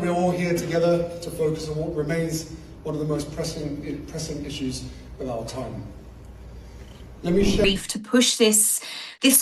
We're all here together to focus on what remains one of the most pressing issues of our time. Let me share. To push this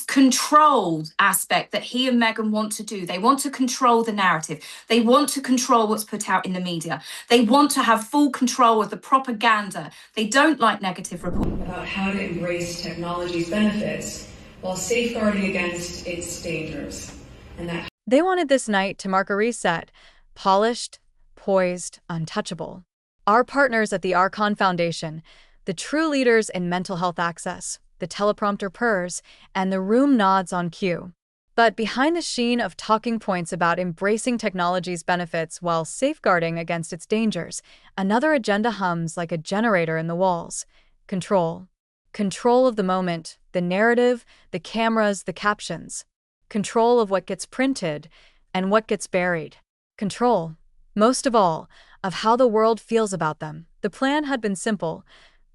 control aspect that he and Meghan want to do. They want to control the narrative. They want to control what's put out in the media. They want to have full control of the propaganda. They don't like negative reports. About how to embrace technology's benefits while safeguarding against its dangers. And that they wanted this night to mark a reset, polished, poised, untouchable. Our partners at the Archon Foundation, the true leaders in mental health access, the teleprompter purrs, and the room nods on cue. But behind the sheen of talking points about embracing technology's benefits while safeguarding against its dangers, another agenda hums like a generator in the walls. Control. Control of the moment, the narrative, the cameras, the captions. Control of what gets printed and what gets buried. Control, most of all, of how the world feels about them. The plan had been simple.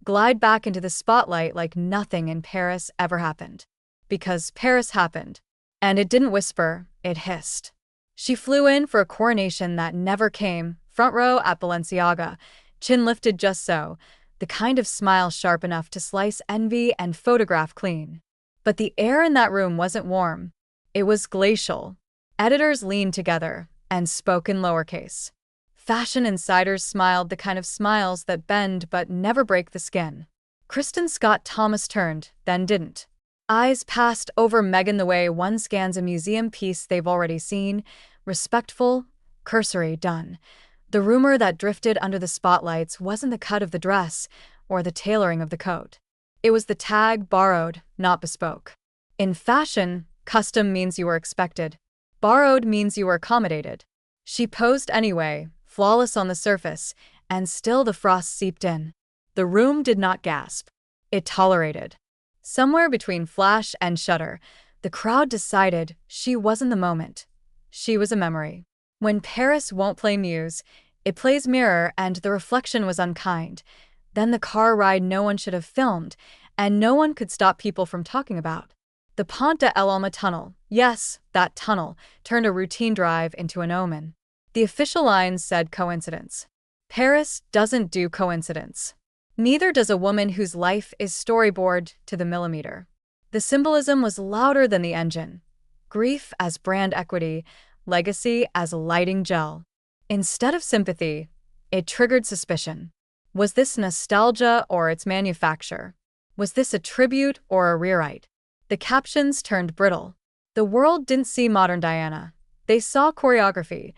Glide back into the spotlight like nothing in Paris ever happened. Because Paris happened. And it didn't whisper, it hissed. She flew in for a coronation that never came, front row at Balenciaga, chin lifted just so, the kind of smile sharp enough to slice envy and photograph clean. But the air in that room wasn't warm. It was glacial. Editors leaned together and spoke in lowercase. Fashion insiders smiled, the kind of smiles that bend but never break the skin. Kristen Scott Thomas turned, then didn't. Eyes passed over Meghan the way one scans a museum piece they've already seen. Respectful, cursory, done. The rumor that drifted under the spotlights wasn't the cut of the dress or the tailoring of the coat. It was the tag borrowed, not bespoke. In fashion, custom means you were expected. Borrowed means you were accommodated. She posed anyway, flawless on the surface, and still the frost seeped in. The room did not gasp. It tolerated. Somewhere between flash and shudder, the crowd decided she wasn't the moment. She was a memory. When Paris won't play Muse, it plays Mirror, and the reflection was unkind. Then the car ride no one should have filmed, and no one could stop people from talking about. The Pont de l'Alma tunnel, yes, that tunnel, turned a routine drive into an omen. The official lines said coincidence. Paris doesn't do coincidence. Neither does a woman whose life is storyboard to the millimeter. The symbolism was louder than the engine. Grief as brand equity, legacy as lighting gel. Instead of sympathy, it triggered suspicion. Was this nostalgia or its manufacture? Was this a tribute or a rewrite? The captions turned brittle. The world didn't see modern Diana. They saw choreography.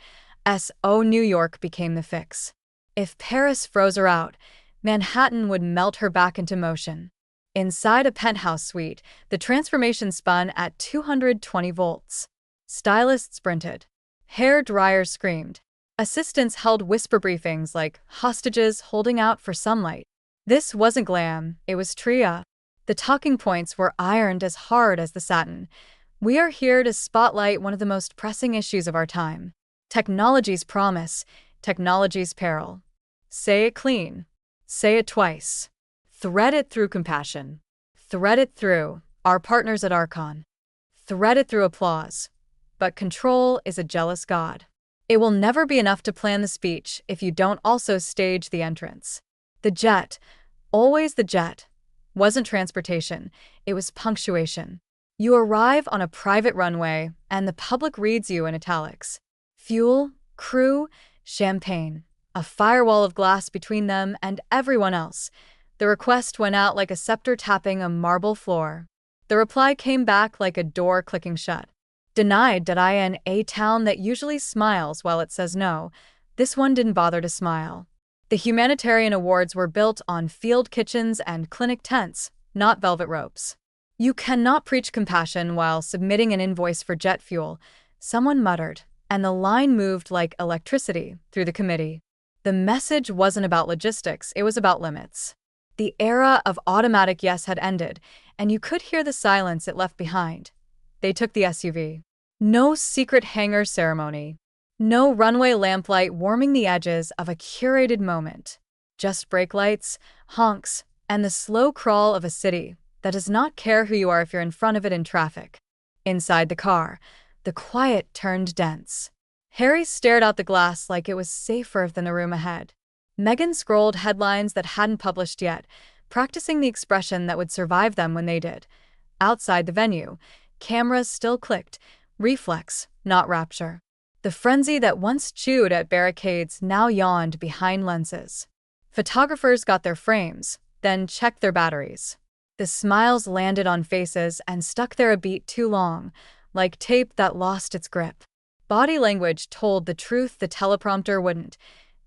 S.O. New York became the fix. If Paris froze her out, Manhattan would melt her back into motion. Inside a penthouse suite, the transformation spun at 220 volts. Stylists sprinted. Hair dryers screamed. Assistants held whisper briefings like hostages holding out for sunlight. This wasn't glam, it was Tria. The talking points were ironed as hard as the satin. We are here to spotlight one of the most pressing issues of our time. Technology's promise, technology's peril. Say it clean. Say it twice. Thread it through compassion. Thread it through our partners at Archon. Thread it through applause. But control is a jealous god. It will never be enough to plan the speech if you don't also stage the entrance. The jet, always the jet, wasn't transportation, it was punctuation. You arrive on a private runway, and the public reads you in italics. Fuel, crew, champagne, a firewall of glass between them and everyone else. The request went out like a scepter tapping a marble floor. The reply came back like a door clicking shut. Denied. In a town that usually smiles while it says no, this one didn't bother to smile. The humanitarian awards were built on field kitchens and clinic tents, not velvet ropes. You cannot preach compassion while submitting an invoice for jet fuel, someone muttered, and the line moved like electricity through the committee. The message wasn't about logistics, it was about limits. The era of automatic yes had ended, and you could hear the silence it left behind. They took the SUV. No secret hangar ceremony. No runway lamplight warming the edges of a curated moment. Just brake lights, honks, and the slow crawl of a city that does not care who you are if you're in front of it in traffic. Inside the car, the quiet turned dense. Harry stared out the glass like it was safer than the room ahead. Meghan scrolled headlines that hadn't published yet, practicing the expression that would survive them when they did. Outside the venue, cameras still clicked, reflex, not rapture. The frenzy that once chewed at barricades now yawned behind lenses. Photographers got their frames, then checked their batteries. The smiles landed on faces and stuck there a beat too long, like tape that lost its grip. Body language told the truth the teleprompter wouldn't.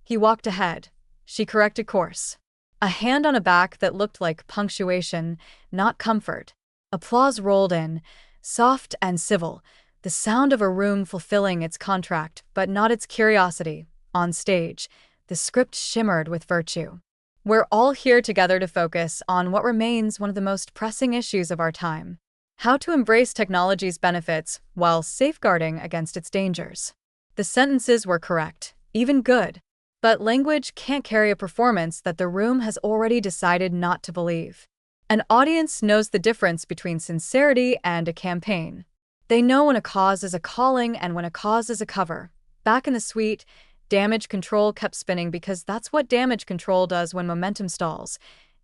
He walked ahead. She corrected course. A hand on a back that looked like punctuation, not comfort. Applause rolled in, soft and civil, the sound of a room fulfilling its contract, but not its curiosity. On stage, the script shimmered with virtue. We're all here together to focus on what remains one of the most pressing issues of our time: how to embrace technology's benefits while safeguarding against its dangers. The sentences were correct, even good. But language can't carry a performance that the room has already decided not to believe. An audience knows the difference between sincerity and a campaign. They know when a cause is a calling and when a cause is a cover. Back in the suite, damage control kept spinning because that's what damage control does when momentum stalls.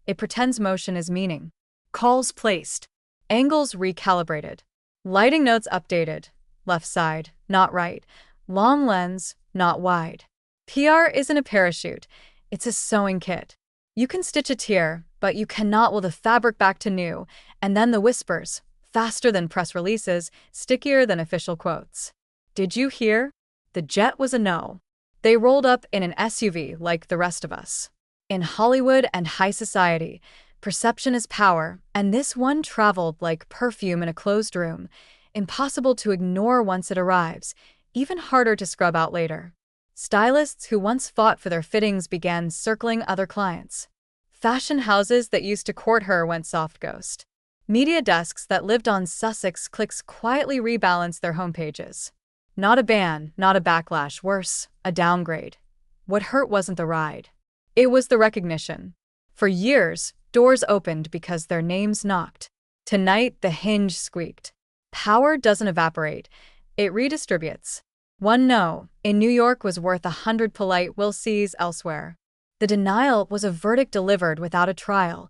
It pretends motion is meaning. Calls placed. Angles recalibrated. Lighting notes updated. Left side, not right. Long lens, not wide. PR isn't a parachute, it's a sewing kit. You can stitch a tear, but you cannot will the fabric back to new, and then the whispers, faster than press releases, stickier than official quotes. Did you hear? The jet was a no. They rolled up in an SUV like the rest of us. In Hollywood and high society, perception is power, and this one traveled like perfume in a closed room, impossible to ignore once it arrives, even harder to scrub out later. Stylists who once fought for their fittings began circling other clients. Fashion houses that used to court her went soft ghost. Media desks that lived on Sussex clicks quietly rebalanced their homepages. Not a ban, not a backlash, worse, a downgrade. What hurt wasn't the ride. It was the recognition. For years, doors opened because their names knocked. Tonight, the hinge squeaked. Power doesn't evaporate, it redistributes. One no in New York was worth 100 polite "we'll sees" elsewhere. The denial was a verdict delivered without a trial.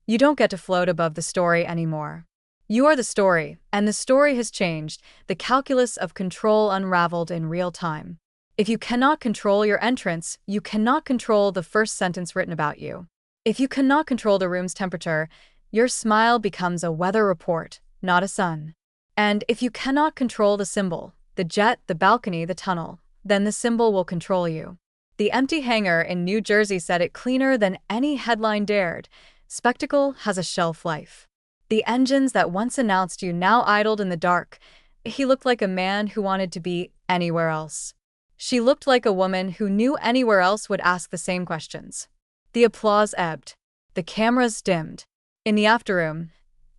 You don't get to float above the story anymore. You are the story, and the story has changed. The calculus of control unraveled in real time. If you cannot control your entrance, you cannot control the first sentence written about you. If you cannot control the room's temperature, your smile becomes a weather report, not a sun. And if you cannot control the symbol, the jet, the balcony, the tunnel, then the symbol will control you. The empty hangar in New Jersey said it cleaner than any headline dared. Spectacle has a shelf life. The engines that once announced you now idled in the dark. He looked like a man who wanted to be anywhere else. She looked like a woman who knew anywhere else would ask the same questions. The applause ebbed. The cameras dimmed. In the afterroom,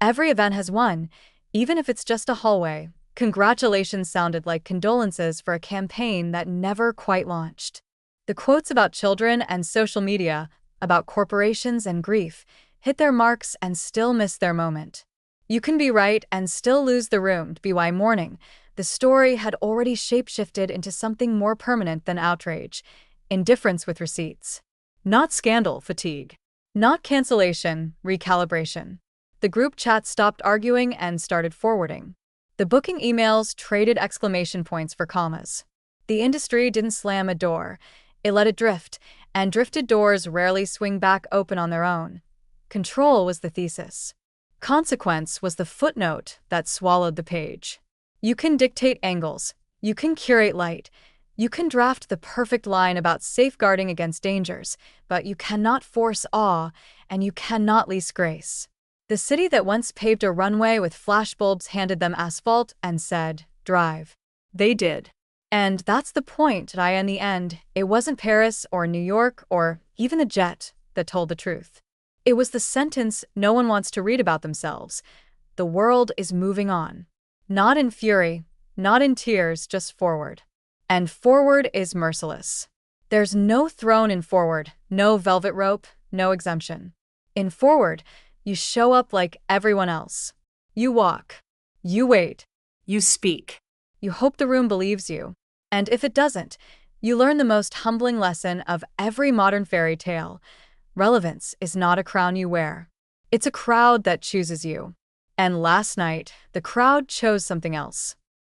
every event has one, even if it's just a hallway. Congratulations sounded like condolences for a campaign that never quite launched. The quotes about children and social media, about corporations and grief, hit their marks and still miss their moment. You can be right and still lose the room. BY morning, the story had already shapeshifted into something more permanent than outrage, indifference with receipts. Not scandal fatigue. Not cancellation, recalibration. The group chat stopped arguing and started forwarding. The booking emails traded exclamation points for commas. The industry didn't slam a door, it let it drift, and drifted doors rarely swing back open on their own. Control was the thesis. Consequence was the footnote that swallowed the page. You can dictate angles, you can curate light, you can draft the perfect line about safeguarding against dangers, but you cannot force awe, and you cannot lease grace. The city that once paved a runway with flashbulbs handed them asphalt and said, "Drive." They did. And that's the point, in the end, it wasn't Paris or New York or even the jet that told the truth. It was the sentence no one wants to read about themselves. The world is moving on. Not in fury, not in tears, just forward. And forward is merciless. There's no throne in forward, no velvet rope, no exemption. In forward, you show up like everyone else. You walk. You wait. You speak. You hope the room believes you. And if it doesn't, you learn the most humbling lesson of every modern fairy tale. Relevance is not a crown you wear. It's a crowd that chooses you. And last night, the crowd chose something else.